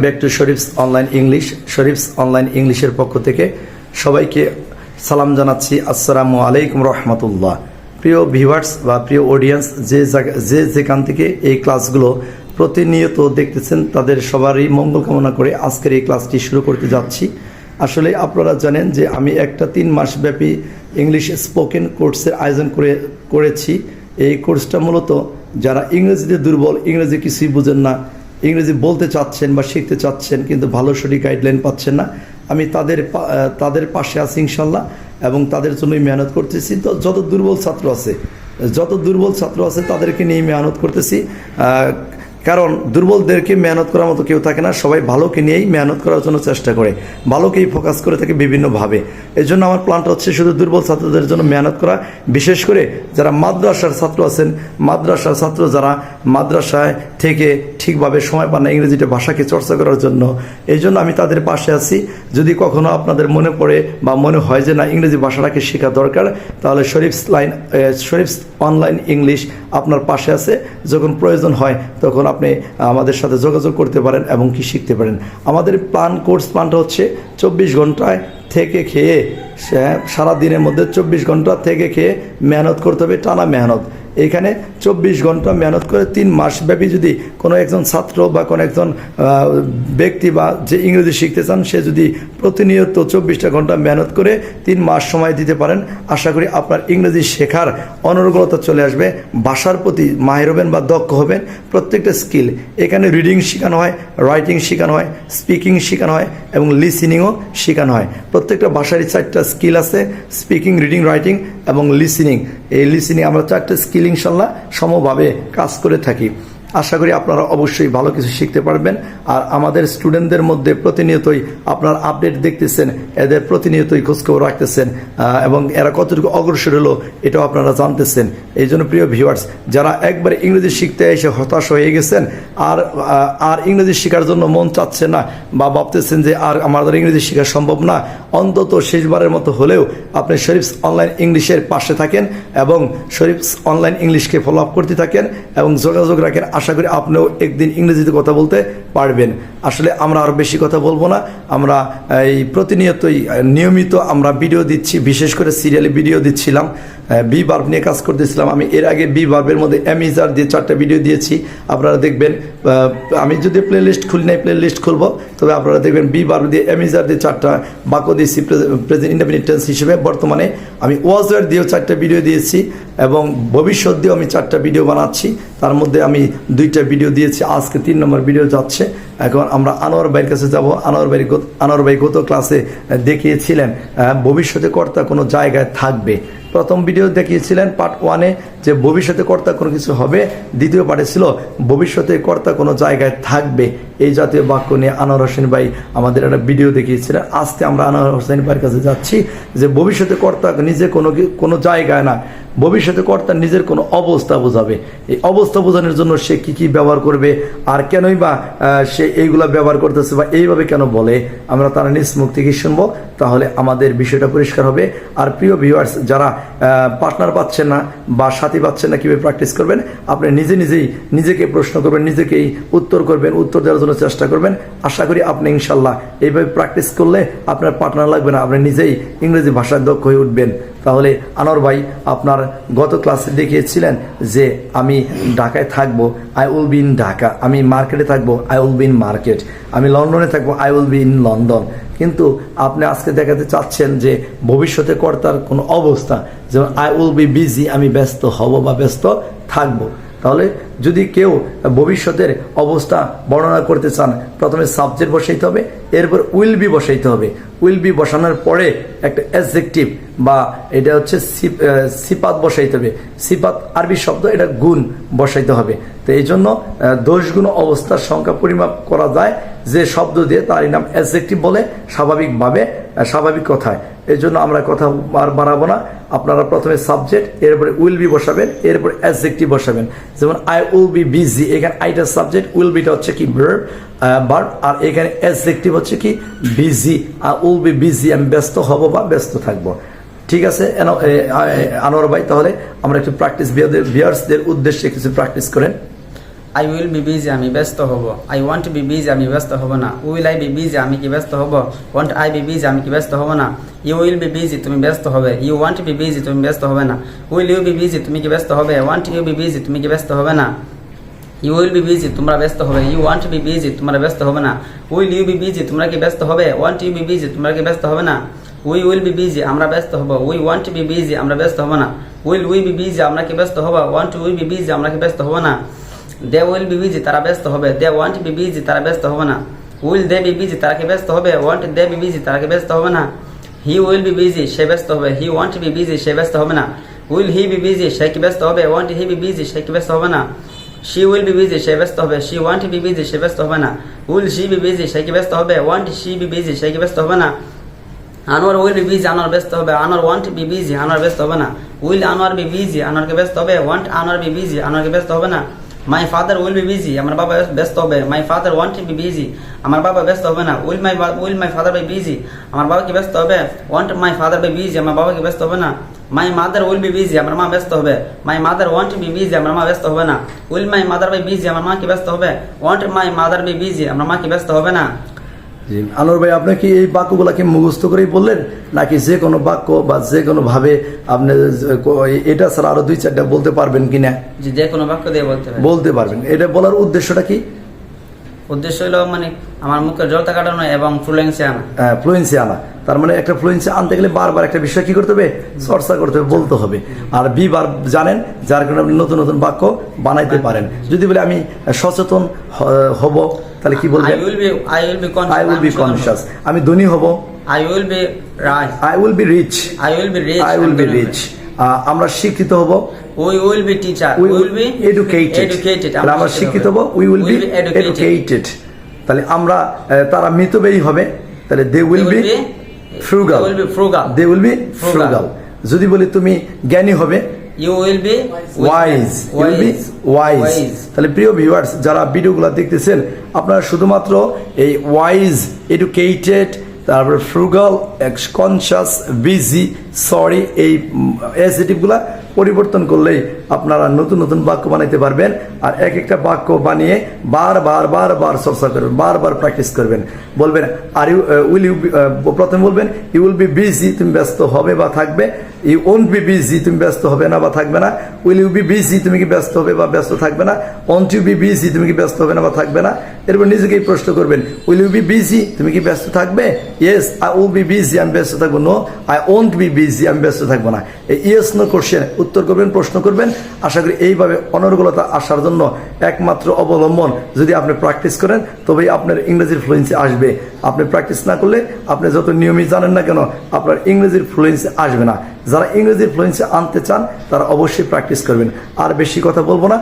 Back to Sharif's online English. Sharif's online ইংলিশের পক্ষ থেকে সবাইকে সালাম জানাচ্ছি। আসসালামু আলাইকুম রহমতুল্লাহ। প্রিয় ভিউয়ার্স বা প্রিয় অডিয়েন্স, যেখান থেকে এই ক্লাসগুলো প্রতিনিয়ত দেখতেছেন তাদের সবারই মঙ্গল কামনা করে আজকের এই ক্লাসটি শুরু করতে যাচ্ছি। আসলে আপনারা জানেন যে আমি একটা 3 মাস ব্যাপী ইংলিশ স্পোকেন কোর্সের আয়োজন করেছি। এই কোর্সটা মূলত যারা ইংরেজিতে দুর্বল, ইংরেজি কিছুই বুঝেন না, ইংরেজি বলতে চাচ্ছেন বা শিখতে চাচ্ছেন কিন্তু ভালো সঠিক গাইডলাইন পাচ্ছেন না, আমি তাদের পাশে আছি ইনশাল্লাহ, এবং তাদের জন্যই মেহনত করতেছি। তো যত দুর্বল ছাত্র আছে তাদেরকে নিয়ে মেহনত করতেছি, কারণ দুর্বলদেরকে মেহনত করার মতো কেউ থাকে না। সবাই ভালোকে নিয়েই মেহনত করার জন্য চেষ্টা করে, ভালোকেই ফোকাস করে থাকে বিভিন্নভাবে। এই জন্য আমার প্ল্যানটা হচ্ছে শুধু দুর্বল ছাত্রদের জন্য মেহনত করা, বিশেষ করে যারা মাদ্রাসার ছাত্র আছেন, মাদ্রাসার ছাত্র যারা মাদ্রাসায় থেকে ঠিকভাবে সময় পান না ইংরেজিটা ভাষাকে চর্চা করার জন্য, এই জন্য আমি তাদের পাশে আছি। যদি কখনো আপনাদের মনে পড়ে বা মনে হয় যে না ইংরেজি ভাষাটাকে শেখা দরকার, তাহলে শরীফস অনলাইন ইংলিশ আপনার পাশে আছে। যখন প্রয়োজন হয় তখন আপনি আমাদের সাথে যোগাযোগ করতে পারেন এবং কি শিখতে পারেন। আমাদের কোর্স প্ল্যানটা হচ্ছে 24 ঘন্টায় থেকে খেয়ে, সারা দিনের মধ্যে 24 ঘন্টা থেকে খেয়ে মেহনত করতে হবে, টানা মেহনত। এখানে 24 ঘন্টা মেহনত করে 3 মাস ব্যাপী যদি কোনো একজন ছাত্র বা কোনো একজন ব্যক্তি বা যে ইংরেজি শিখতে চান, সে যদি প্রতিনিয়ত 24টা ঘন্টা মেহনত করে 3 মাস সময় দিতে পারেন, আশা করি আপনার ইংরেজি শেখার অনর্গলতা চলে আসবে, ভাষার প্রতি মাহির হবেন বা দক্ষ হবেন। প্রত্যেকটা স্কিল এখানে রিডিং শেখানো হয়, রাইটিং শেখানো হয়, স্পিকিং শেখানো হয় এবং লিসেনিংও শেখানো হয়। প্রত্যেকটা ভাষারই 4টা স্কিল আছে, স্পিকিং, রিডিং, রাইটিং এবং লিসেনিং। এই লিসেনিং আমরা 4টা স্কিল ইনশাল্লাহ সমভাবে কাজ করে থাকি। আশা করি আপনারা অবশ্যই ভালো কিছু শিখতে পারবেন। আর আমাদের স্টুডেন্টদের মধ্যে প্রতিনিয়তই আপনার আপডেট দেখতেছেন, এদের প্রতিনিয়তই খোঁজখবর রাখতেছেন এবং এরা কতটুকু অগ্রসর হলো এটাও আপনারা জানতেছেন। এই জন্য প্রিয় ভিউয়ার্স, যারা একবারে ইংরেজি শিখতে এসে হতাশ হয়ে গেছেন আর ইংরেজি শেখার জন্য মন চাচ্ছে না বা ভাবতেছেন যে আর আমাদের ইংরেজি শেখা সম্ভব না, অন্তত শেষবারের মতো হলেও আপনি শরীফস অনলাইন ইংলিশের পাশে থাকেন এবং শরীফস অনলাইন ইংলিশকে ফলো আপ করতে থাকেন এবং যোগাযোগ রাখেন। আশা করি আপনিও একদিন ইংরেজিতে কথা বলতে পারবেন। আসলে আমরা আর বেশি কথা বলবো না, আমরা এই প্রতিনিয়তই নিয়মিত আমরা ভিডিও দিচ্ছি, বিশেষ করে সিরিয়ালি ভিডিও দিচ্ছিলাম। বি ভার্ব নিয়ে কাজ করতেছিলাম আমি। এর আগে বি ভার্বের মধ্যে এমিজার দিয়ে 4টা ভিডিও দিয়েছি, আপনারা দেখবেন। আমি যদি প্লে লিস্ট খুলি নাই, প্লে লিস্ট খুলবো, তবে আপনারা দেখবেন বি ভার্ব দিয়ে এমিজার দিয়ে 4টা বাক্য দিয়েছি প্রেজেন্ট ইনডেফিনিট টেন্স হিসেবে। বর্তমানে আমি ওয়াজ ওয়ার দিয়েও 4টা ভিডিও দিয়েছি এবং ভবিষ্যৎ দিয়েও আমি 4টা ভিডিও বানাচ্ছি। তার মধ্যে আমি 2টা ভিডিও দিয়েছি, আজকে 3 নম্বর ভিডিও যাচ্ছে। এখন আমরা আনোয়ার ভাইয়ের কাছে যাব। আনোয়ার ভাই গত ক্লাসে দেখিয়েছিলেন ভবিষ্যতে কর্তা কোনো জায়গায় থাকবে। প্রথম ভিডিও দেখিয়েছিলেন পার্ট 1-এ যে ভবিষ্যতে কর্তা কোনো কিছু হবে, দ্বিতীয় পার্টে ছিল ভবিষ্যতে কর্তা কোনো জায়গায় থাকবে। এই জাতীয় বাক্য নিয়ে আনোয়ার হোসেন ভাই আমাদের একটা ভিডিও দেখিয়েছিলেন। আজকে আমরা আনোয়ার হোসেন ভাইয়ের কাছে যাচ্ছি যে ভবিষ্যতে কর্তা নিজে কোনো জায়গায় না, ভবিষ্যতে কর্তা নিজের কোনো অবস্থা বোঝাবে। এই অবস্থা বোঝানোর জন্য সে কি ব্যবহার করবে আর কেনই বা সে এইগুলা ব্যবহার করতেছে বা এইভাবে কেন বলে, আমরা তার নিজ মুখ থেকে শুনবো, তাহলে আমাদের বিষয়টা পরিষ্কার হবে। আর প্রিয় ভিউয়ার্স, যারা পার্টনার পাচ্ছেন না বা সাথী পাচ্ছেন না, কীভাবে প্র্যাকটিস করবেন, আপনি নিজেকে প্রশ্ন করবেন, নিজেকেই উত্তর করবেন, উত্তর দেওয়ার জন্য চেষ্টা করবেন। আশা করি আপনি ইনশাল্লাহ এইভাবে প্র্যাকটিস করলে আপনার পার্টনার লাগবে না, আপনি নিজেই ইংরেজি ভাষায় দক্ষ হয়ে উঠবেন। তাহলে আনোয়ার ভাই, আপনার গত ক্লাসে দেখিয়েছিলেন যে আমি ঢাকায় থাকবো, I will be in Dhaka. আমি মার্কেটে থাকবো, I will be in market. আমি লন্ডনে থাকবো, I will be in London. কিন্তু আপনি আজকে দেখাতে চাচ্ছেন যে ভবিষ্যতে কর্তার কোনো অবস্থা, যেমন আই উইল বি বিজি, আমি ব্যস্ত হব বা ব্যস্ত থাকবো। তাহলে যদি কেউ ভবিষ্যতের অবস্থা বর্ণনা করতে চান, প্রথমে সাবজেক্ট বসাইতে হবে, এরপর উইল বি বসাইতে হবে। উইল বি বসানোর পরে একটা অ্যাডজেক্টিভ বা এটা হচ্ছে সিফাত বসাইতে হবে। সিফাত আরবি শব্দ, এটা গুণ বসাইতে হবে। তো এই জন্য দোষ গুণ অবস্থার সংখ্যা পরিমাপ করা যায় যে শব্দ দিয়ে, তারই নাম অ্যাডজেক্টিভ বলে, স্বাভাবিক কথায়। এই জন্য আমরা কথা আর বাড়াবো না। আপনারা প্রথমে সাবজেক্ট, এরপরে উইল বি বসাবেন, এরপরে অ্যাডজেক্টিভ বসাবেন। যেমন আই উইল বি বিজি, এখানে আইটা সাবজেক্ট, উইল বিটা হচ্ছে কি ভার্ব, আর এখানে অ্যাডজেক্টিভ হচ্ছে কি busy. I will be busy, আমি ব্যস্ত হব বা ব্যস্ত থাকবো। ঠিক আছে আনোয়ার ভাই, তাহলে আমরা একটু প্র্যাকটিস ভিউয়ার্সদের উদ্দেশ্যে কিছু প্র্যাকটিস করেন। I will be busy আমি ব্যস্ত হব। I want to be busy আমি ব্যস্ত হব না। Will I be busy আমি কি ব্যস্ত হব? Want I be busy আমি কি ব্যস্ত হব না? You will be busy তুমি ব্যস্ত হবে। You want to be busy তুমি ব্যস্ত হবে না। Will you be busy তুমি কি ব্যস্ত হবে? Want you be busy তুমি কি ব্যস্ত হবে না? You will be busy তোমরা ব্যস্ত হবে। You want to be busy তোমরা ব্যস্ত হবে না। Will you be busy তোমরা কি ব্যস্ত হবে? Want you be busy তোমরা কি ব্যস্ত হবে না? We will be busy আমরা ব্যস্ত হব। We want to be busy আমরা ব্যস্ত হব না। Will we be busy আমরা কি ব্যস্ত হব? Want we be busy আমরা কি ব্যস্ত হব না? They will be busy তারা ব্যস্ত হবে। They want to be busy তারা ব্যস্ত হবে না। Will they be busy তারা কি ব্যস্ত হবে? Want they be busy তারা কি ব্যস্ত হবে না? He will be busy সে ব্যস্ত হবে। He want to be busy সে ব্যস্ত হবে না। Will he be busy সে কি ব্যস্ত হবে? Want he be busy সে কি ব্যস্ত হবে না? She will be busy সে ব্যস্ত হবে। She want to be busy সে ব্যস্ত হবে না। Will she be busy সে কি ব্যস্ত হবে? Want she be busy সে কি ব্যস্ত হবে না? Anwar will be busy Anwar ব্যস্ত হবে। Anwar want to be busy Anwar ব্যস্ত হবে না। Will Anwar be busy আনোয়ারকে ব্যস্ত হবে। Want Anwar be busy আনোয়ারকে ব্যস্ত হবে না। My father will be busy আমার বাবা ব্যস্ত হবে। My father want to be busy আমার বাবা ব্যস্ত হবে না। Will my father be busy আমার বাবা কি ব্যস্ত হবে? Want my father be busy আমার বাবা কি ব্যস্ত হবে না। My mother will be busy আমার মা ব্যস্ত হবে। My mother want to be busy আমার মা ব্যস্ত হবে না। Will my mother be busy আমার মা কি ব্যস্ত হবে? Want my mother be busy আমার মা কি ব্যস্ত হবে না। জি আনোয়ার ভাই, আপনি কি এই বাক্যগুলোকে মুখস্থ করেই বললেন, নাকি যে কোনো বাক্য বা যে কোনো ভাবে আপনি এটা ছাড়া আরো 2-4টা বলতে পারবেন কিনা? জি, যে কোনো বাক্য দিয়ে বলতে পারবেন। এটা বলার উদ্দেশ্যটা কি? উদ্দেশ্য হলো মানে আমার মুখের জড়তা কাটানো এবং ফ্লুয়েন্সি আনা। ফ্লুয়েন্সি আনা, তার মানে একটা ফ্লুয়েন্সি আনতে গেলে বারবার একটা বিষয় কি করতে হবে? চর্চা করতে হবে, বলতে হবে। আর বার জানেন, যার কারণে আপনি নতুন নতুন বাক্য বানাইতে পারেন। যদি বলে আমি সচেতন হব, তাহলে কি বলবেন? I will be conscious আমি ধনী হব। I will be rich I will be rich I will be rich I will be rich আমরা শিক্ষিত হব। We will be teacher we will be educated আমরা শিক্ষিত হব। We will be educated তাহলে আমরা তারা মিতব্যয়ী হবে, তাহলে they will be frugal they will be frugal যদি বলি তুমি জ্ঞানী হবে, you will be wise you will be wise তাহলে প্রিয় ভিউয়ার্স, যারা ভিডিওগুলো দেখতেছেন, আপনারা শুধুমাত্র এই wise, educated, তারপর ফ্রুগাল, কনশাস, বিজি, সরি এই অ্যাডজেক্টিভগুলা পরিবর্তন করলেই আপনারা নতুন নতুন বাক্য বানাইতে পারবেন। আর এক একটা বাক্য বানিয়ে বারবার চর্চা করবেন, বারবার প্র্যাকটিস করবেন। বলবেন আর ইউ উইল ইউ, প্রথমে বলবেন ইউ উইল বি বিজি তুমি ব্যস্ত হবে বা থাকবে। ইউ ওন্ট বি বিজি তুমি ব্যস্ত হবে না বা থাকবে না। উইল ইউ বি বিজি তুমি কি ব্যস্ত হবে বা ব্যস্ত থাকবে না। ওন্ট ইউ বি বিজি তুমি কি ব্যস্ত হবে না বা থাকবে না। এরপর নিজেকেই প্রশ্ন করবেন, উইল ইউ বি বিজি তুমি কি ব্যস্ত থাকবে? Yes I will be busy আমি ব্যস্ত থাকবো। No I won't be busy আমি ব্যস্ত থাকবো না। এই ইয়েস নো কোশ্চেন উত্তর করবেন, প্রশ্ন করবেন। আশা করি এইভাবে অনর্গলতা আসার জন্য একমাত্র অবলম্বন, যদি আপনি প্র্যাকটিস করেন তবেই আপনার ইংরেজির ফ্লুয়েন্সি আসবে। আপনি প্র্যাকটিস না করলে আপনি যত নিয়মিত জানেন না কেন, আপনার ইংরেজির ফ্লুয়েন্সি আসবে না। যারা ইংরেজির ফ্লুয়েন্সি আনতে চান তারা অবশ্যই প্র্যাকটিস করবেন। আর বেশি কথা বলবো না।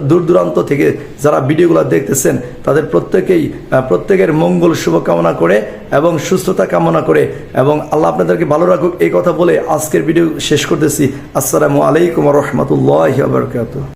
দূর দূরান্ত থেকে যারা ভিডিওগুলো দেখতেছেন তাদের প্রত্যেকের মঙ্গল শুভকামনা করে এবং সুস্থতা কামনা করে এবং আল্লাহ আপনাদেরকে ভালো রাখুক এই কথা বলে আজকের ভিডিও শেষ করতেছি। আসসালামু আলাইকুম ওয়া রাহমাতুল্লাহি ওয়া বারাকাতুহু।